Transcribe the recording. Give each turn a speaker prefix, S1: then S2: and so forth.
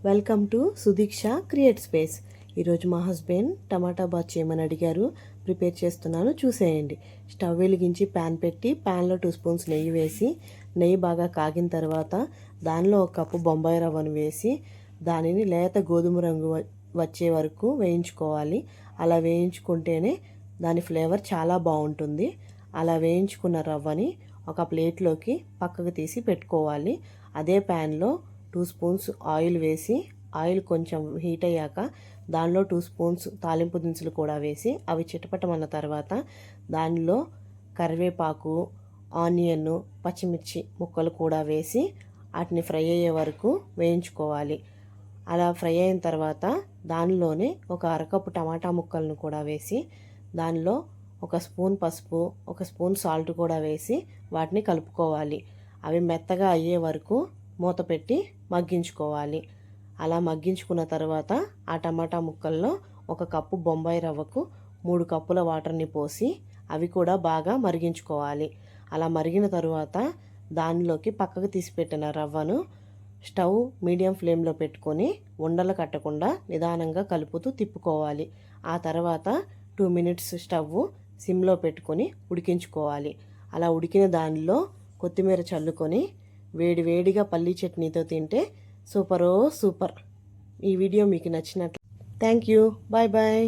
S1: Welcome to Sudiksha create space. ఈరోజు మా husband టమాటా bath చేయమని అడిగారు. ప్రిపేర్ చేస్తున్నాను, చూసేయండి. స్టవ్ వెలిగించి ప్యాన్ పెట్టి ప్యాన్లో 2 స్పూన్స్ నెయ్యి వేసి, నెయ్యి బాగా కాగిన తర్వాత దానిలో 1 కప్పు బొంబాయి రవ్వను వేసి దానిని లేత గోధుమ రంగు వచ్చే వరకు వేయించుకోవాలి. అలా వేయించుకుంటేనే దాని ఫ్లేవర్ చాలా బాగుంటుంది. అలా వేయించుకున్న రవ్వని ఒక ప్లేట్లోకి పక్కకు తీసి పెట్టుకోవాలి. అదే ప్యాన్లో 2 స్పూన్స్ ఆయిల్ వేసి, ఆయిల్ కొంచెం హీట్ అయ్యాక దానిలో 2 స్పూన్స్ తాలింపు దినుసులు కూడా వేసి అవి చిటపటమన్న తర్వాత దానిలో కరివేపాకు, ఆనియన్, పచ్చిమిర్చి ముక్కలు కూడా వేసి వాటిని ఫ్రై అయ్యే వరకు వేయించుకోవాలి. అలా ఫ్రై అయిన తర్వాత దానిలోనే ఒక అరకప్పు టమాటా ముక్కలను కూడా వేసి దానిలో 1 స్పూన్ పసుపు, 1 స్పూన్ సాల్ట్ కూడా వేసి వాటిని కలుపుకోవాలి. అవి మెత్తగా అయ్యే వరకు మూత పెట్టి మగ్గించుకోవాలి. అలా మగ్గించుకున్న తర్వాత ఆ టమాటా ముక్కల్లో 1 కప్పు బొంబాయి రవ్వకు 3 కప్పుల వాటర్ని పోసి అవి కూడా బాగా మరిగించుకోవాలి. అలా మరిగిన తరువాత దానిలోకి పక్కకు తీసిపెట్టిన రవ్వను స్టవ్ మీడియం ఫ్లేమ్లో పెట్టుకొని ఉండలు కట్టకుండా నిదానంగా కలుపుతూ తిప్పుకోవాలి. ఆ తర్వాత 2 మినిట్స్ స్టవ్ సిమ్లో పెట్టుకొని ఉడికించుకోవాలి. అలా ఉడికిన దానిలో కొత్తిమీర చల్లుకొని వేడివేడిగా పల్లీ చట్నీతో తింటే సూపర్. ఈ వీడియో మీకు నచ్చినట్లు. Thank you. Bye bye.